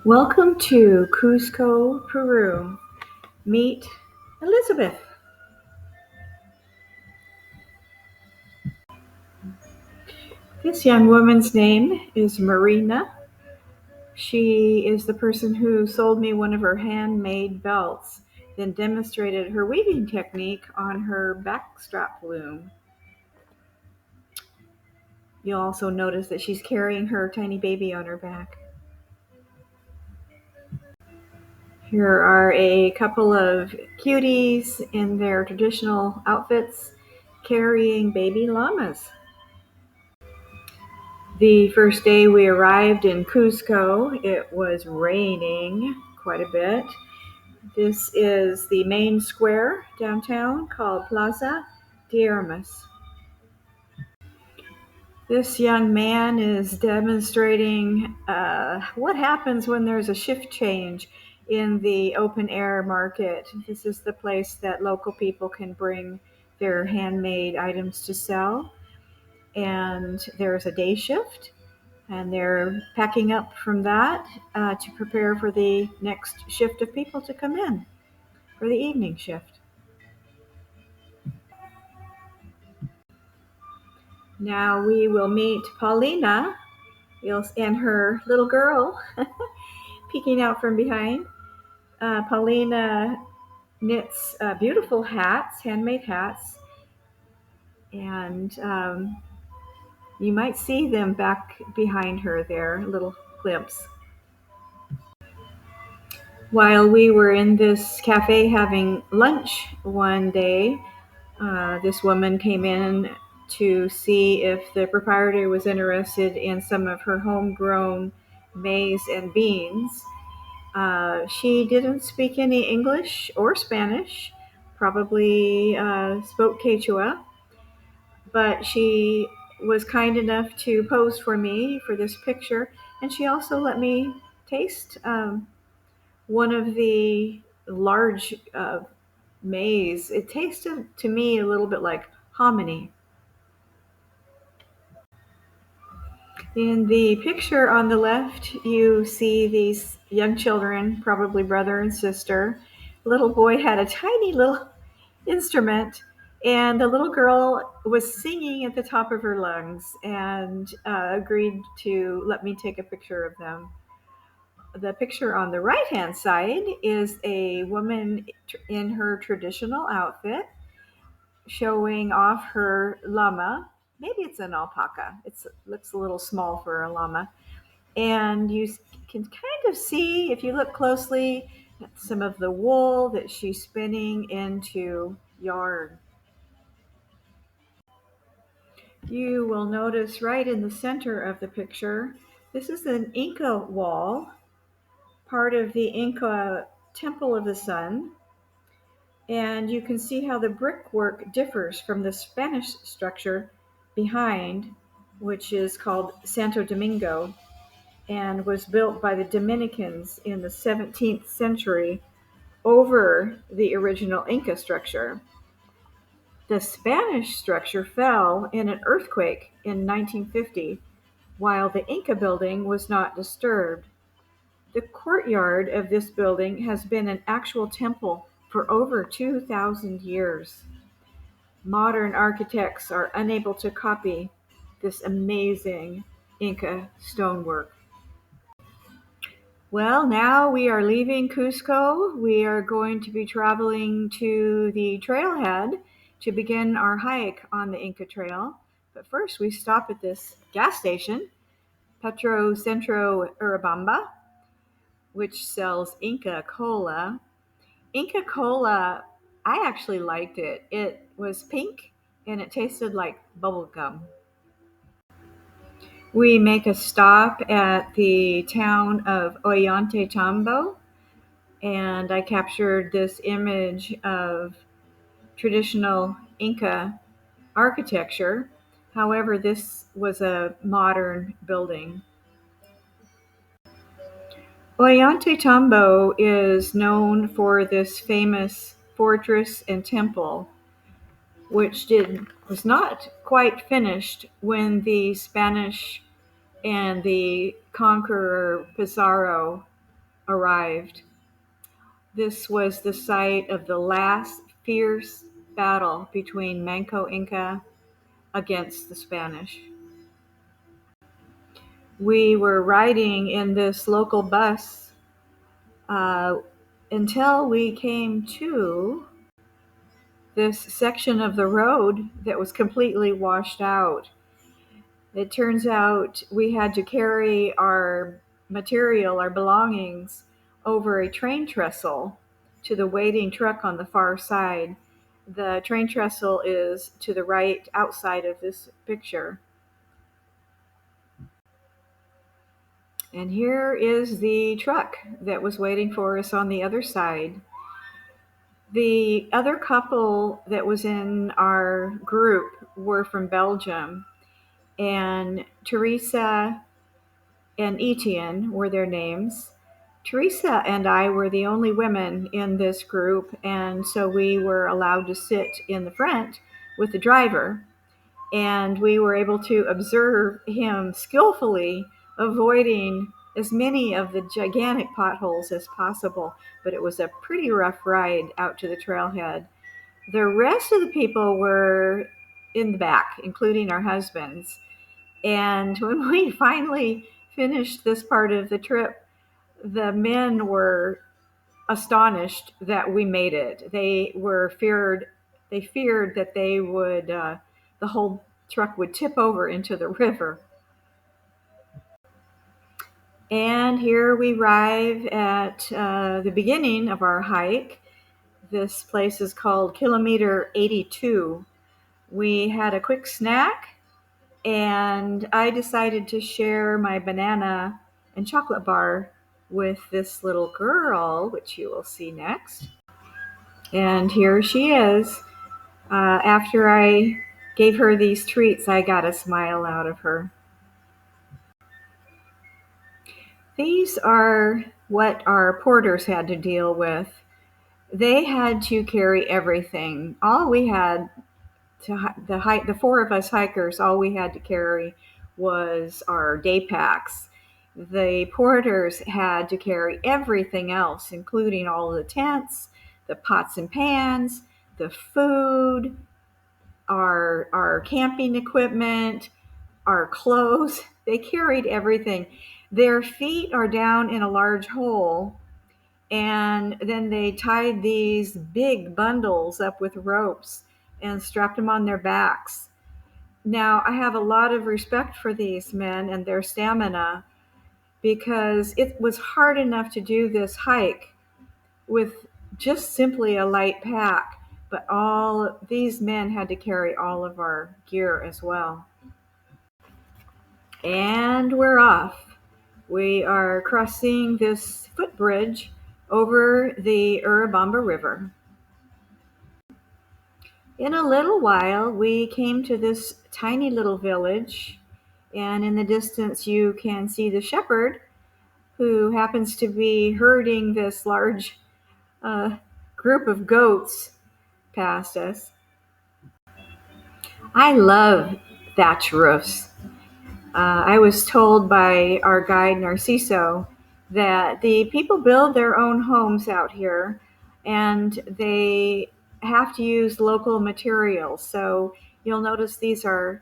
Welcome to Cusco, Peru. Meet Elizabeth. This young woman's name is Marina. She is the person who sold me one of her handmade belts, then demonstrated her weaving technique on her backstrap loom. You'll also notice that she's carrying her tiny baby on her back. Here are a couple of cuties in their traditional outfits carrying baby llamas. The first day we arrived in Cusco, it was raining quite a bit. This is the main square downtown called Plaza de Armas. This young man is demonstrating what happens when there's a shift change in the open air market. This is the place that local people can bring their handmade items to sell. And there's a day shift, and they're packing up from that to prepare for the next shift of people to come in for the evening shift. Now we will meet Paulina and her little girl peeking out from behind. Paulina knits beautiful hats, handmade hats, and you might see them back behind her there, a little glimpse. While we were in this cafe having lunch one day, this woman came in to see if the proprietor was interested in some of her homegrown maize and beans. She didn't speak any English or Spanish, probably spoke Quechua, but she was kind enough to pose for me for this picture, and she also let me taste one of the large maize. It tasted to me a little bit like hominy. In the picture on the left, you see these young children, probably brother and sister. The little boy had a tiny little instrument, and the little girl was singing at the top of her lungs and agreed to let me take a picture of them. The picture on the right hand side is a woman in her traditional outfit showing off her llama. Maybe it's an alpaca. It looks a little small for a llama. And you can kind of see, if you look closely, some of the wool that she's spinning into yarn. You will notice right in the center of the picture, this is an Inca wall, part of the Inca Temple of the Sun. And you can see how the brickwork differs from the Spanish structure behind, which is called Santo Domingo, and was built by the Dominicans in the 17th century over the original Inca structure. The Spanish structure fell in an earthquake in 1950, while the Inca building was not disturbed. The courtyard of this building has been an actual temple for over 2,000 years. Modern architects are unable to copy this amazing Inca stonework. Well, now we are leaving Cusco. We are going to be traveling to the trailhead to begin our hike on the Inca Trail. But first, we stop at this gas station, Petro Centro Urubamba, which sells Inca Cola. Inca Cola, I actually liked it. It was pink and it tasted like bubble gum. We make a stop at the town of Ollantaytambo, and I captured this image of traditional Inca architecture. However, this was a modern building. Ollantaytambo is known for this famous fortress and temple, which was not quite finished when the Spanish and the conqueror Pizarro arrived. This was the site of the last fierce battle between Manco Inca against the Spanish. We were riding in this local bus until we came to this section of the road that was completely washed out. It turns out we had to carry our material, our belongings, over a train trestle to the waiting truck on the far side. The train trestle is to the right outside of this picture. And here is the truck that was waiting for us on the other side. The other couple that was in our group were from Belgium, and Teresa and Etienne were their names. Teresa and I were the only women in this group, and so we were allowed to sit in the front with the driver, and we were able to observe him skillfully avoiding as many of the gigantic potholes as possible, but it was a pretty rough ride out to the trailhead. The rest of the people were in the back, including our husbands. And when we finally finished this part of the trip, the men were astonished that we made it. They feared that the whole truck would tip over into the river. And here we arrive at the beginning of our hike. This place is called Kilometer 82. We had a quick snack, and I decided to share my banana and chocolate bar with this little girl, which you will see next. And here she is. After I gave her these treats, I got a smile out of her. These are what our porters had to deal with. They had to carry everything. All we had the four of us hikers, all we had to carry was our day packs. The porters had to carry everything else, including all the tents, the pots and pans, the food, our camping equipment, our clothes. They carried everything. Their feet are down in a large hole, and then they tied these big bundles up with ropes and strapped them on their backs. Now, I have a lot of respect for these men and their stamina, because it was hard enough to do this hike with just simply a light pack, but all these men had to carry all of our gear as well. And we're off. We are crossing this footbridge over the Urubamba River. In a little while, we came to this tiny little village, and in the distance you can see the shepherd, who happens to be herding this large group of goats past us. I love thatch roofs. I was told by our guide Narciso that the people build their own homes out here, and they have to use local materials. So you'll notice these are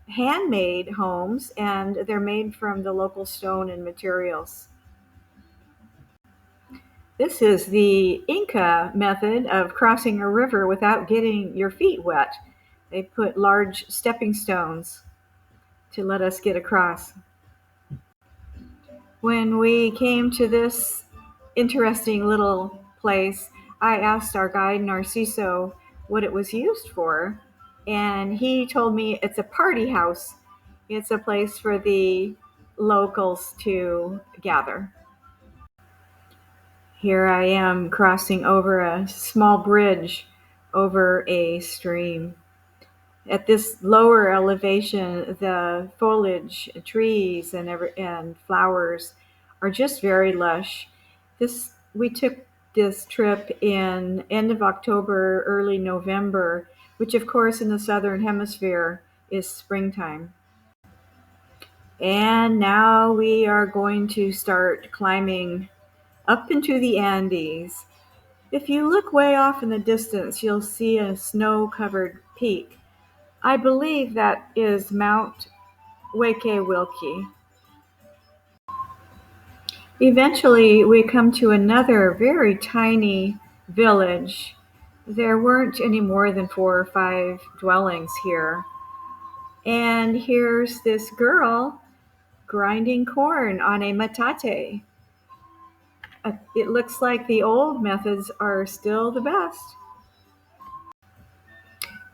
handmade homes, and they're made from the local stone and materials. This is the Inca method of crossing a river without getting your feet wet. They put large stepping stones to let us get across. When we came to this interesting little place, I asked our guide Narciso what it was used for, and he told me it's a party house. It's a place for the locals to gather. Here I am crossing over a small bridge over a stream. At this lower elevation, the foliage, trees, and flowers are just very lush. We took this trip in end of October, early November, which of course in the southern hemisphere is springtime. And now we are going to start climbing up into the Andes. If you look way off in the distance, you'll see a snow-covered peak. I believe that is Mount Wake Wilkie. Eventually, we come to another very tiny village. There weren't any more than 4 or 5 dwellings here. And here's this girl grinding corn on a metate. It looks like the old methods are still the best.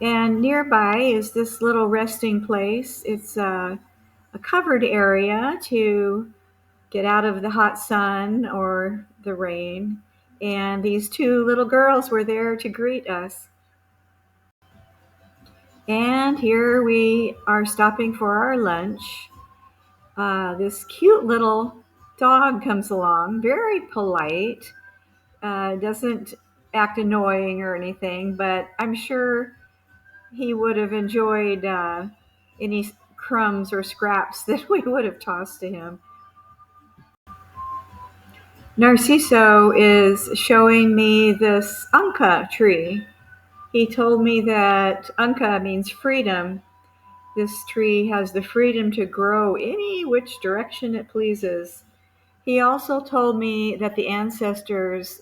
And nearby is this little resting place. It's a covered area to get out of the hot sun or the rain. And these two little girls were there to greet us. And here we are stopping for our lunch. This cute little dog comes along, very polite, doesn't act annoying or anything, but I'm sure he would have enjoyed any crumbs or scraps that we would have tossed to him. Narciso is showing me this Inca tree. He told me that Inca means freedom. This tree has the freedom to grow any which direction it pleases. He also told me that the ancestors,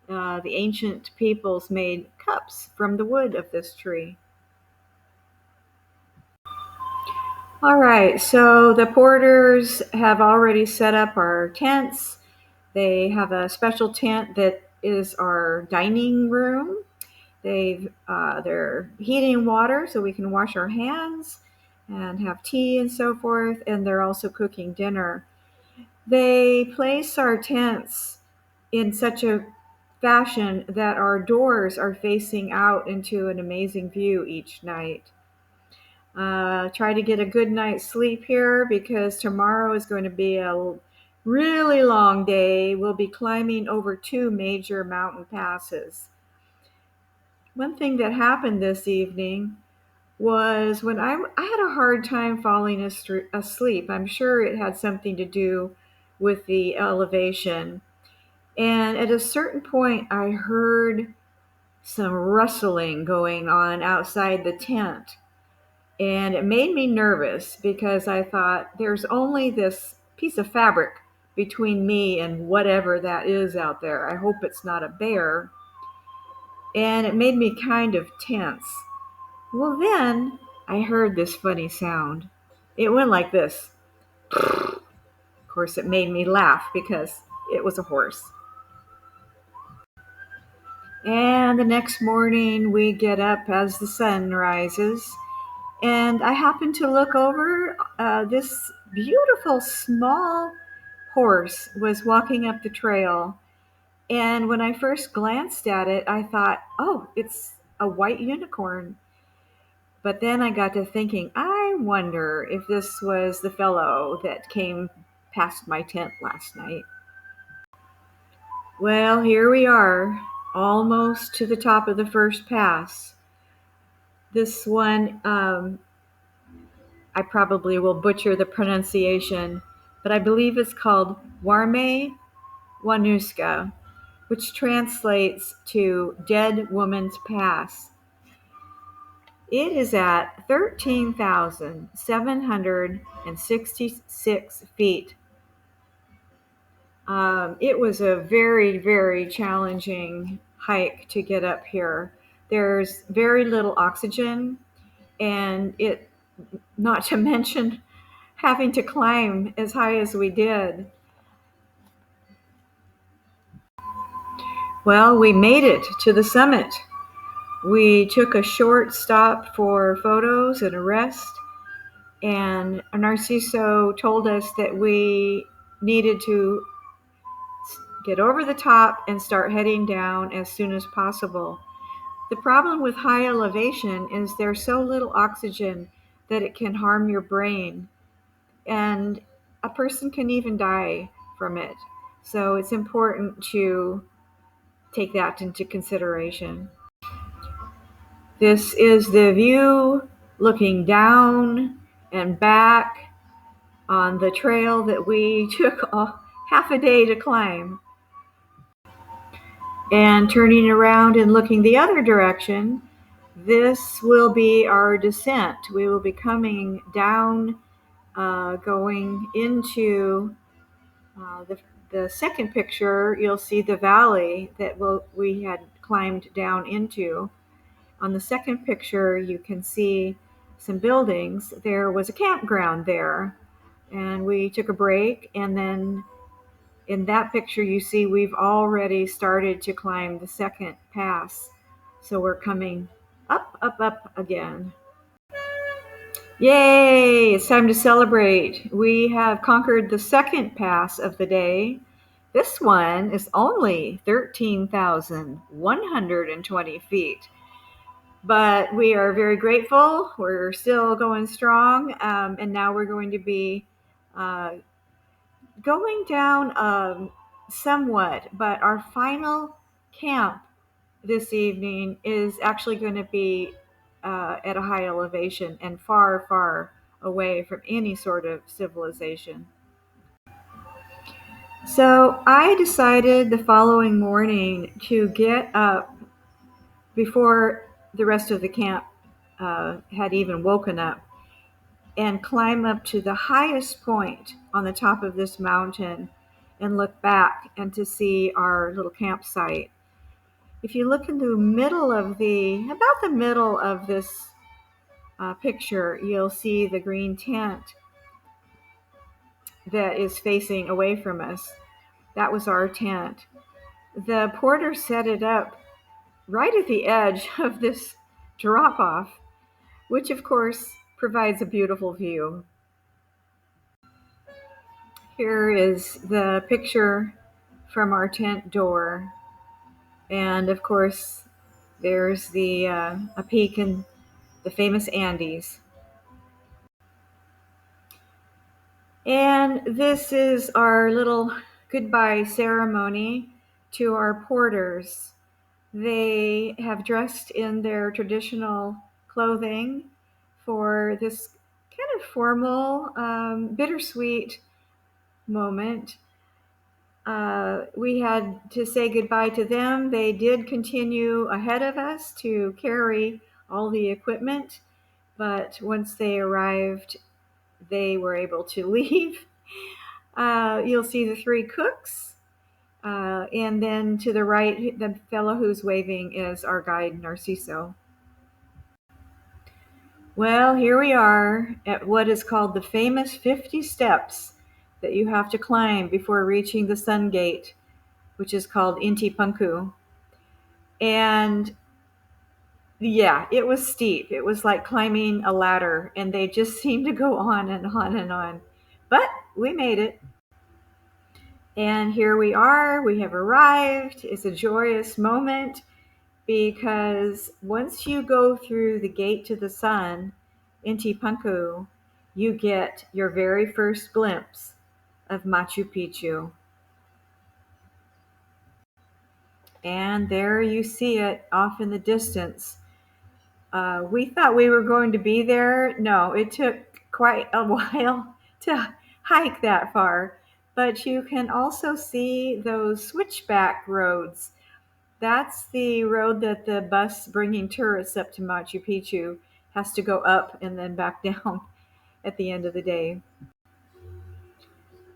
the ancient peoples, made cups from the wood of this tree. All right, so the porters have already set up our tents. They have a special tent that is our dining room. They're heating water so we can wash our hands and have tea and so forth, and they're also cooking dinner. They place our tents in such a fashion that our doors are facing out into an amazing view each night. Try to get a good night's sleep here because tomorrow is going to be a really long day. We'll be climbing over 2 major mountain passes. One thing that happened this evening was when I had a hard time falling asleep. I'm sure it had something to do with the elevation. And at a certain point, I heard some rustling going on outside the tent. And it made me nervous because I thought there's only this piece of fabric between me and whatever that is out there. I hope it's not a bear. And it made me kind of tense. Well, then I heard this funny sound. It went like this. Of course, it made me laugh because it was a horse. And the next morning, we get up as the sun rises. And I happened to look over. This beautiful small horse was walking up the trail. And when I first glanced at it, I thought, oh, it's a white unicorn. But then I got to thinking, I wonder if this was the fellow that came past my tent last night. Well, here we are, almost to the top of the first pass. This one, I probably will butcher the pronunciation, but I believe it's called Warme Wanuska, which translates to Dead Woman's Pass. It is at 13,766 feet. It was a very, very challenging hike to get up here. There's very little oxygen, and not to mention having to climb as high as we did. Well, we made it to the summit. We took a short stop for photos and a rest, and Narciso told us that we needed to get over the top and start heading down as soon as possible. The problem with high elevation is there's so little oxygen that it can harm your brain, and a person can even die from it. So it's important to take that into consideration. This is the view looking down and back on the trail that we took half a day to climb. And turning around and looking the other direction, this will be our descent. We will be coming down, going into the second picture. You'll see the valley that we had climbed down into. On the second picture, you can see some buildings. There was a campground there, and we took a break. And then in that picture, you see we've already started to climb the second pass. So we're coming up, up, up again. Yay! It's time to celebrate. We have conquered the second pass of the day. This one is only 13,120 feet. But we are very grateful. We're still going strong. And now we're going to be going down somewhat. But our final camp this evening is actually going to be at a high elevation and far, far away from any sort of civilization. So I decided the following morning to get up before the rest of the camp had even woken up and climb up to the highest point on the top of this mountain and look back and to see our little campsite. If you look in the middle of about the middle of this picture, you'll see the green tent that is facing away from us. That was our tent. The porter set it up right at the edge of this drop off, which of course provides a beautiful view. Here is the picture from our tent door. And of course, there's a peak in the famous Andes. And this is our little goodbye ceremony to our porters. They have dressed in their traditional clothing for this kind of formal, bittersweet moment. We had to say goodbye to them. They did continue ahead of us to carry all the equipment, but once they arrived, they were able to leave. You'll see the three cooks, and then to the right, the fellow who's waving is our guide, Narciso. Well, here we are at what is called the famous 50 steps that you have to climb before reaching the Sun Gate, which is called Inti Punku. And yeah, it was steep. It was like climbing a ladder, and they just seemed to go on and on and on. But we made it. And here we are. We have arrived. It's a joyous moment because once you go through the gate to the sun, Inti Punku, you get your very first glimpse of Machu Picchu. And there you see it off in the distance. We thought we were going to be there. No, it took quite a while to hike that far. But you can also see those switchback roads. That's the road that the bus bringing tourists up to Machu Picchu has to go up and then back down at the end of the day.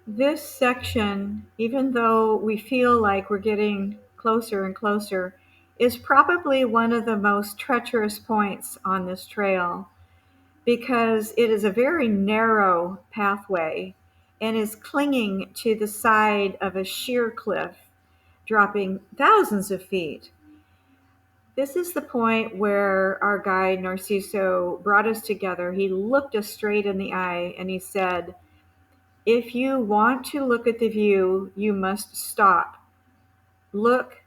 This section, even though we feel like we're getting closer and closer, is probably one of the most treacherous points on this trail because it is a very narrow pathway and is clinging to the side of a sheer cliff, dropping thousands of feet. This is the point where our guide Narciso brought us together. He looked us straight in the eye and he said, "If you want to look at the view, you must stop. Look,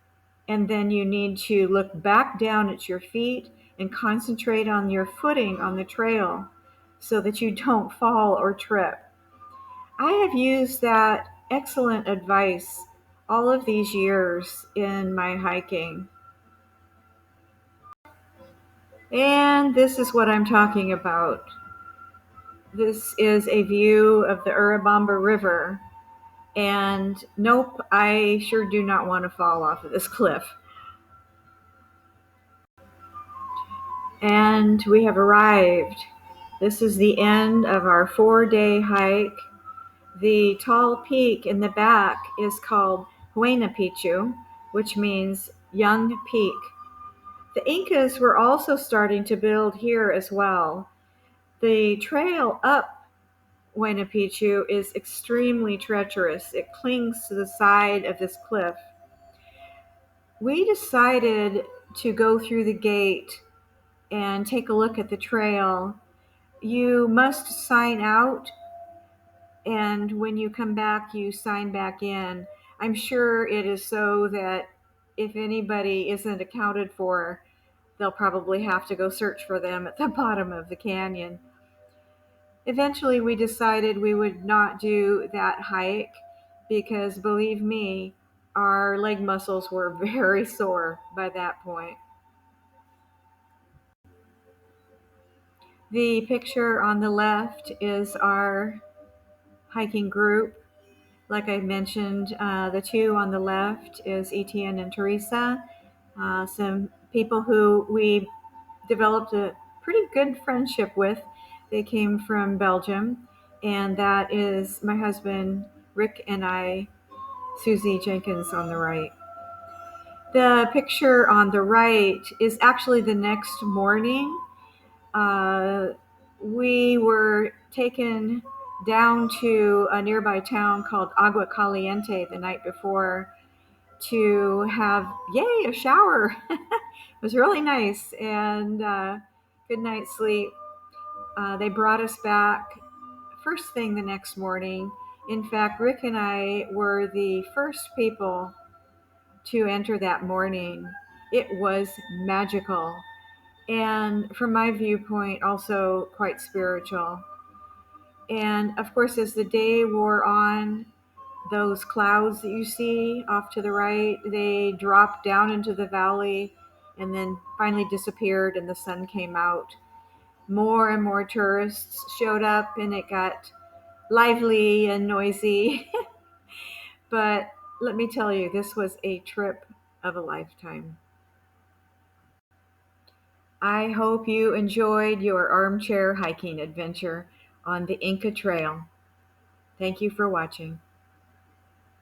and then you need to look back down at your feet and concentrate on your footing on the trail so that you don't fall or trip." I have used that excellent advice all of these years in my hiking. And this is what I'm talking about. This is a view of the Urubamba River. And nope, I sure do not want to fall off of this cliff. And we have arrived. This is the end of our 4-day hike. The tall peak in the back is called Huayna Picchu, which means young peak. The Incas were also starting to build here as well. The trail up Huayna Picchu is extremely treacherous. It clings to the side of this cliff. We decided to go through the gate and take a look at the trail. You must sign out, and when you come back, you sign back in. I'm sure it is so that if anybody isn't accounted for, they'll probably have to go search for them at the bottom of the canyon. Eventually, we decided we would not do that hike because, believe me, our leg muscles were very sore by that point. The picture on the left is our hiking group. Like I mentioned, the two on the left is Etienne and Teresa, some people who we developed a pretty good friendship with. They came from Belgium, and that is my husband, Rick, and I, Susie Jenkins on the right. The picture on the right is actually the next morning. Uh, we were taken down to a nearby town called Agua Caliente the night before to have, yay, a shower. It was really nice and good night's sleep. They brought us back first thing the next morning. In fact, Rick and I were the first people to enter that morning. It was magical. And from my viewpoint, also quite spiritual. And of course, as the day wore on, those clouds that you see off to the right, they dropped down into the valley and then finally disappeared, and the sun came out. More and more tourists showed up, and it got lively and noisy. But let me tell you, this was a trip of a lifetime. I hope you enjoyed your armchair hiking adventure on the Inca Trail. Thank you for watching.